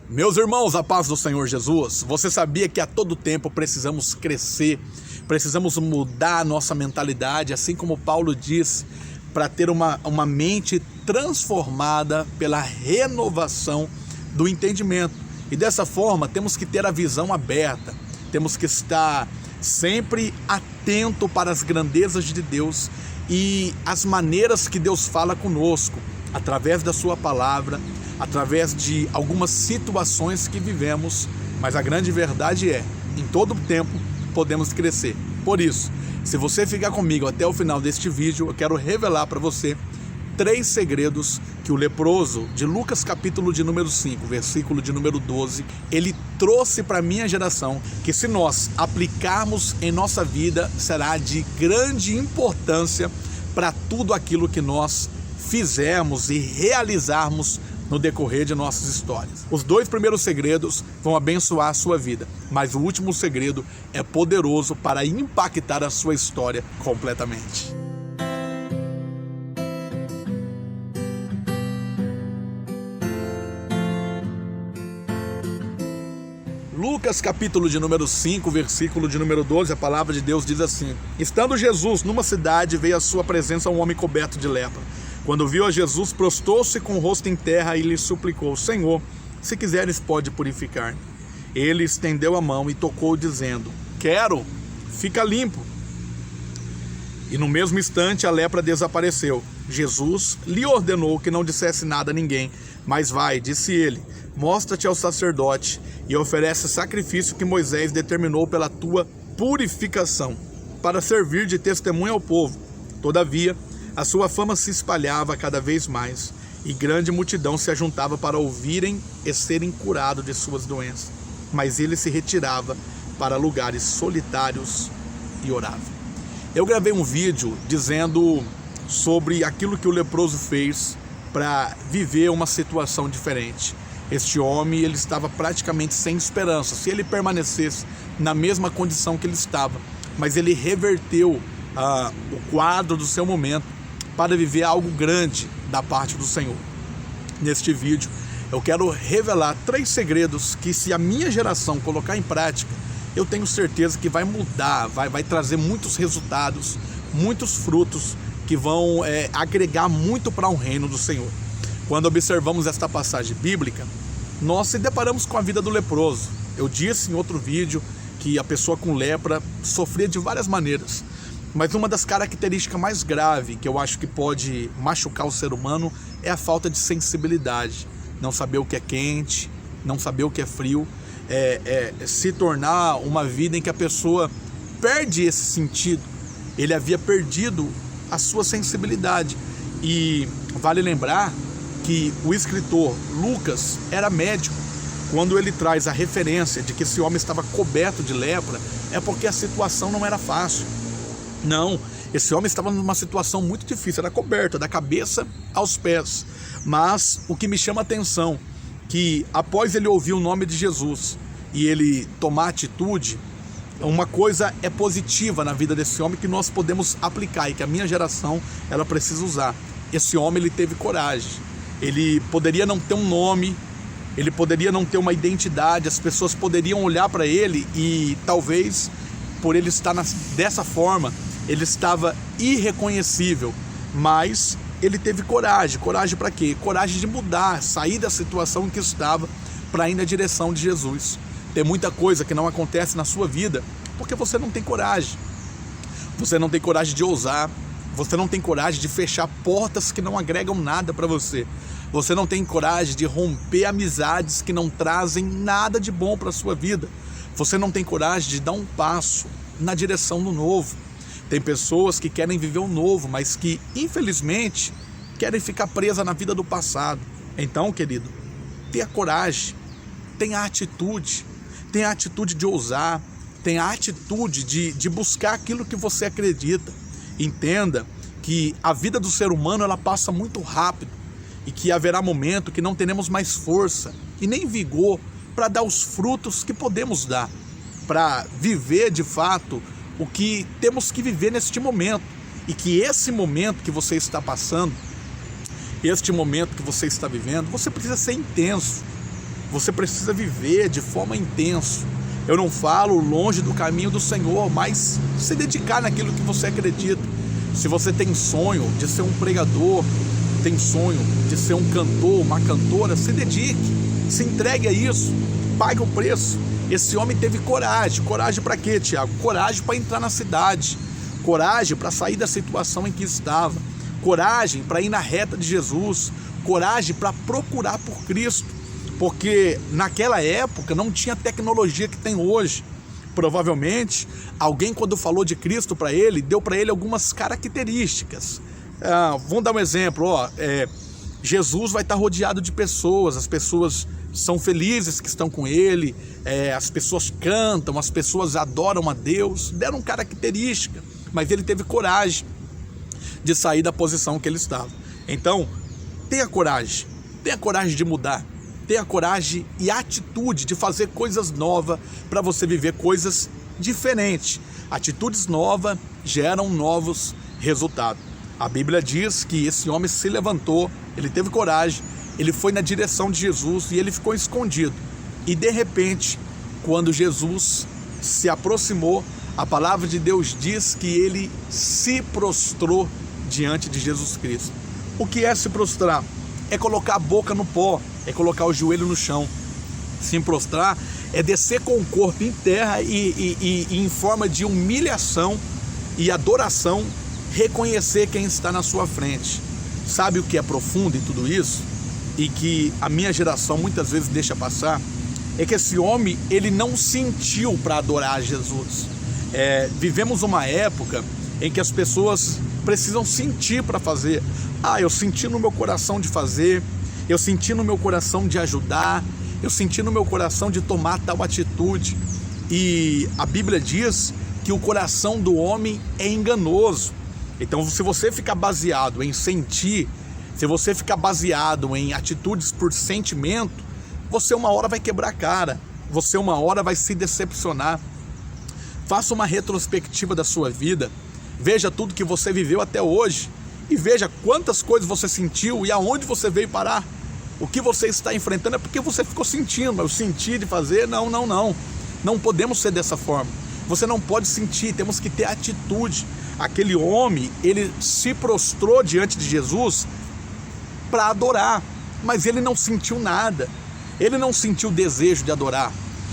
Meus irmãos, a paz do Senhor Jesus, você sabia que a todo tempo precisamos crescer, precisamos mudar a nossa mentalidade, assim como Paulo disse, para ter uma mente transformada pela renovação do entendimento. E dessa forma temos que ter a visão aberta, temos que estar sempre atento para as grandezas de Deus e as maneiras que Deus fala conosco, através da sua palavra, através de algumas situações que vivemos, mas a grande verdade é, em todo tempo podemos crescer. Por isso, se você ficar comigo até o final deste vídeo, eu quero revelar para você 3 segredos que o leproso de Lucas capítulo de número 5, versículo de número 12, ele trouxe para a minha geração, que se nós aplicarmos em nossa vida, será de grande importância para tudo aquilo que nós fizermos e realizarmos no decorrer de nossas histórias. Os 2 primeiros segredos vão abençoar a sua vida, mas o último segredo é poderoso para impactar a sua história completamente. Lucas capítulo de número 5, versículo de número 12, a palavra de Deus diz assim: Estando Jesus numa cidade, veio à sua presença um homem coberto de lepra. Quando viu a Jesus, prostrou-se com o rosto em terra e lhe suplicou: Senhor, se quiseres, pode purificar-me. Ele estendeu a mão e tocou, dizendo: Quero, fica limpo. E no mesmo instante a lepra desapareceu. Jesus lhe ordenou que não dissesse nada a ninguém, mas vai, disse ele, mostra-te ao sacerdote e oferece sacrifício que Moisés determinou pela tua purificação, para servir de testemunho ao povo. Todavia, a sua fama se espalhava cada vez mais, e grande multidão se ajuntava para ouvirem e serem curados de suas doenças. Mas ele se retirava para lugares solitários e orava. Eu gravei um vídeo dizendo sobre aquilo que o leproso fez para viver uma situação diferente. Este homem, ele estava praticamente sem esperança, se ele permanecesse na mesma condição que ele estava. Mas ele reverteu o quadro do seu momento para viver algo grande da parte do Senhor. Neste vídeo, eu quero revelar 3 segredos que, se a minha geração colocar em prática, eu tenho certeza que vai mudar, vai trazer muitos resultados, muitos frutos que vão agregar muito para o reino do Senhor. Quando observamos esta passagem bíblica, nós se deparamos com a vida do leproso. Eu disse em outro vídeo que a pessoa com lepra sofria de várias maneiras, mas uma das características mais graves que eu acho que pode machucar o ser humano é a falta de sensibilidade. Não saber o que é quente, não saber o que é frio, se tornar uma vida em que a pessoa perde esse sentido. Ele havia perdido a sua sensibilidade. E vale lembrar que o escritor Lucas era médico. Quando ele traz a referência de que esse homem estava coberto de lepra, é porque a situação não era fácil. Não, esse homem estava numa situação muito difícil, era coberto da cabeça aos pés. Mas o que me chama a atenção, que após ele ouvir o nome de Jesus e ele tomar atitude, uma coisa é positiva na vida desse homem que nós podemos aplicar e que a minha geração ela precisa usar. Esse homem, ele teve coragem. Ele poderia não ter um nome, ele poderia não ter uma identidade, as pessoas poderiam olhar para ele e talvez por ele estar dessa forma, ele estava irreconhecível, mas ele teve coragem. Coragem para quê? Coragem de mudar, sair da situação em que estava para ir na direção de Jesus. Tem muita coisa que não acontece na sua vida porque você não tem coragem. Você não tem coragem de ousar, você não tem coragem de fechar portas que não agregam nada para você. Você não tem coragem de romper amizades que não trazem nada de bom para a sua vida. Você não tem coragem de dar um passo na direção do novo. Tem pessoas que querem viver o novo, mas que, infelizmente, querem ficar presas na vida do passado. Então, querido, tenha coragem, tenha atitude de ousar, tenha atitude de buscar aquilo que você acredita. Entenda que a vida do ser humano ela passa muito rápido e que haverá momento que não teremos mais força e nem vigor para dar os frutos que podemos dar, para viver de fato o que temos que viver neste momento. E que esse momento que você está passando, este momento que você está vivendo, você precisa ser intenso. você precisa viver de forma intensa. Eu não falo longe do caminho do Senhor, mas se dedicar naquilo que você acredita. Se você tem sonho de ser um pregador, tem sonho de ser um cantor, uma cantora, se dedique, se entregue a isso, pague o preço. Esse homem teve coragem. Coragem para quê, Tiago? Coragem para entrar na cidade, coragem para sair da situação em que estava, coragem para ir na reta de Jesus, coragem para procurar por Cristo, porque naquela época não tinha tecnologia que tem hoje. Provavelmente alguém, quando falou de Cristo para ele, deu para ele algumas características. Vamos dar um exemplo, Jesus vai estar rodeado de pessoas, as pessoas são felizes que estão com ele, as pessoas cantam, as pessoas adoram a Deus, deram característica, mas ele teve coragem de sair da posição que ele estava. Então, tenha coragem de mudar, tenha coragem e atitude de fazer coisas novas para você viver coisas diferentes. Atitudes novas geram novos resultados. A Bíblia diz que esse homem se levantou, ele teve coragem, ele foi na direção de Jesus e ele ficou escondido. E de repente, quando Jesus se aproximou, a palavra de Deus diz que ele se prostrou diante de Jesus Cristo. O que é se prostrar? É colocar a boca no pó, é colocar o joelho no chão. Se prostrar é descer com o corpo em terra e em forma de humilhação e adoração, reconhecer quem está na sua frente. Sabe o que é profundo em tudo isso? E que a minha geração muitas vezes deixa passar? É que esse homem, ele não sentiu para adorar Jesus. Vivemos uma época em que as pessoas precisam sentir para fazer. Eu senti no meu coração de fazer, eu senti no meu coração de ajudar, eu senti no meu coração de tomar tal atitude. E a Bíblia diz que o coração do homem é enganoso. Então, se você ficar baseado em sentir, se você ficar baseado em atitudes por sentimento, você uma hora vai quebrar a cara, você uma hora vai se decepcionar. Faça uma retrospectiva da sua vida, veja tudo que você viveu até hoje e veja quantas coisas você sentiu e aonde você veio parar. O que você está enfrentando é porque você ficou sentindo. Eu senti de fazer, não podemos ser dessa forma. Você não pode sentir, temos que ter atitude. Aquele homem, ele se prostrou diante de Jesus para adorar, mas ele não sentiu nada, ele não sentiu o desejo de adorar,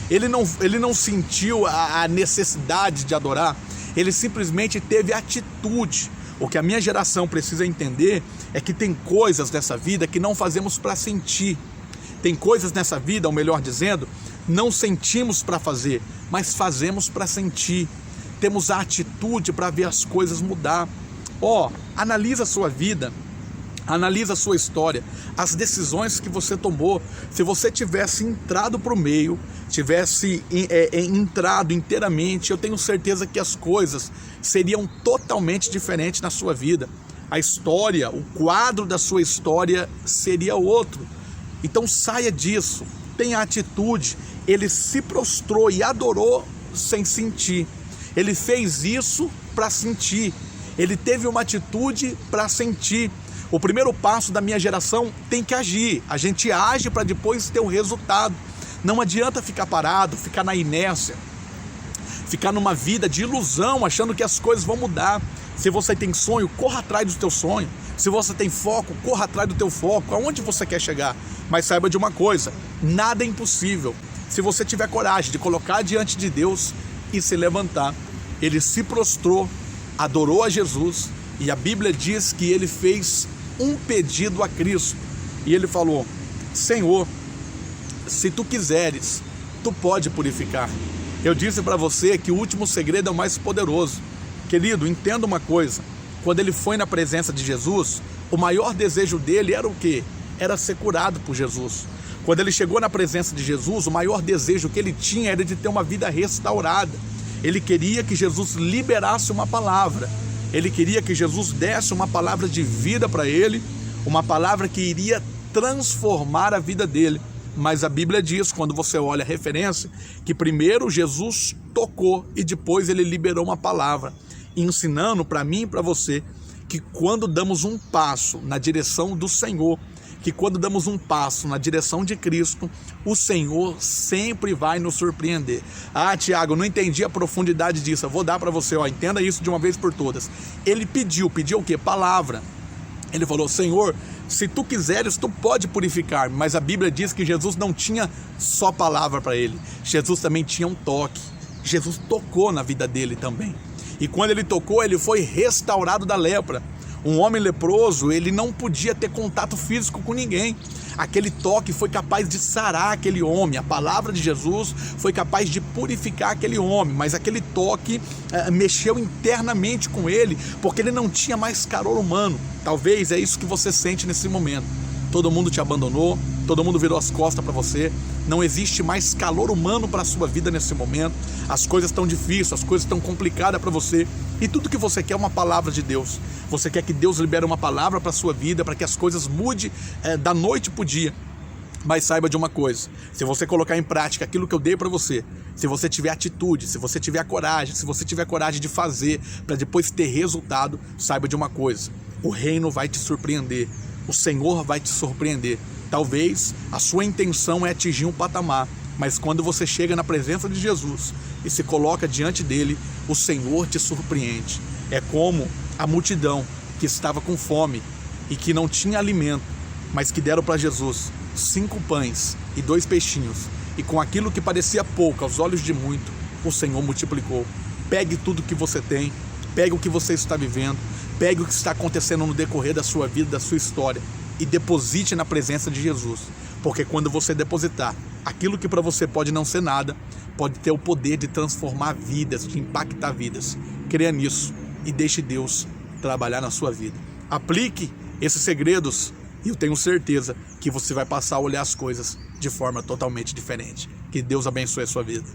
ele não sentiu a necessidade de adorar, ele simplesmente teve atitude. O que a minha geração precisa entender é que tem coisas nessa vida que não fazemos para sentir, tem coisas nessa vida, ou melhor dizendo, não sentimos para fazer, mas fazemos para sentir. Temos a atitude para ver as coisas mudar. Analisa a sua vida, analisa a sua história, as decisões que você tomou. Se você tivesse entrado para o meio, tivesse entrado inteiramente, eu tenho certeza que as coisas seriam totalmente diferentes na sua vida. A história, o quadro da sua história seria outro. Então saia disso, tenha atitude. Ele se prostrou e adorou sem sentir. Ele fez isso para sentir. Ele teve uma atitude para sentir. O primeiro passo da minha geração tem que agir. A gente age para depois ter o resultado. Não adianta ficar parado, ficar na inércia, ficar numa vida de ilusão, achando que as coisas vão mudar. Se você tem sonho, corra atrás do teu sonho. Se você tem foco, corra atrás do teu foco. Aonde você quer chegar? Mas saiba de uma coisa, nada é impossível. Se você tiver coragem de colocar diante de Deus e se levantar. Ele se prostrou, adorou a Jesus, e a Bíblia diz que ele fez um pedido a Cristo. E ele falou: Senhor, se tu quiseres, tu pode purificar. Eu disse para você que o último segredo é o mais poderoso. Querido, entenda uma coisa. Quando ele foi na presença de Jesus, o maior desejo dele era o quê? Era ser curado por Jesus. Quando ele chegou na presença de Jesus, o maior desejo que ele tinha era de ter uma vida restaurada. Ele queria que Jesus liberasse uma palavra. Ele queria que Jesus desse uma palavra de vida para ele, uma palavra que iria transformar a vida dele. Mas a Bíblia diz, quando você olha a referência, que primeiro Jesus tocou e depois ele liberou uma palavra, ensinando para mim e para você que quando damos um passo na direção do Senhor, que quando damos um passo na direção de Cristo, o Senhor sempre vai nos surpreender. Ah, Tiago, eu não entendi a profundidade disso. Eu vou dar para você, entenda isso de uma vez por todas. Ele pediu o quê? Palavra. Ele falou: Senhor, se tu quiseres, tu pode purificar. Mas a Bíblia diz que Jesus não tinha só palavra para ele. Jesus também tinha um toque. Jesus tocou na vida dele também. E quando ele tocou, ele foi restaurado da lepra. Um homem leproso, ele não podia ter contato físico com ninguém. Aquele toque foi capaz de sarar aquele homem. A palavra de Jesus foi capaz de purificar aquele homem. Mas aquele toque mexeu internamente com ele, porque ele não tinha mais calor humano. Talvez é isso que você sente nesse momento. Todo mundo te abandonou, todo mundo virou as costas para você. Não existe mais calor humano para a sua vida nesse momento. As coisas estão difíceis, as coisas estão complicadas para você. E tudo que você quer é uma palavra de Deus. Você quer que Deus libere uma palavra para a sua vida, para que as coisas mudem da noite para o dia. Mas saiba de uma coisa: se você colocar em prática aquilo que eu dei para você, se você tiver atitude, se você tiver coragem, se você tiver coragem de fazer para depois ter resultado, saiba de uma coisa: o reino vai te surpreender, o Senhor vai te surpreender. Talvez a sua intenção é atingir um patamar, mas quando você chega na presença de Jesus e se coloca diante dele, o Senhor te surpreende. É como a multidão que estava com fome e que não tinha alimento, mas que deram para Jesus 5 pães e 2 peixinhos, e com aquilo que parecia pouco aos olhos de muito, o Senhor multiplicou. Pegue tudo que você tem, pegue o que você está vivendo, pegue o que está acontecendo no decorrer da sua vida, da sua história, e deposite na presença de Jesus, porque quando você depositar, aquilo que para você pode não ser nada, pode ter o poder de transformar vidas, de impactar vidas. Creia nisso e deixe Deus trabalhar na sua vida. Aplique esses segredos e eu tenho certeza que você vai passar a olhar as coisas de forma totalmente diferente. Que Deus abençoe a sua vida.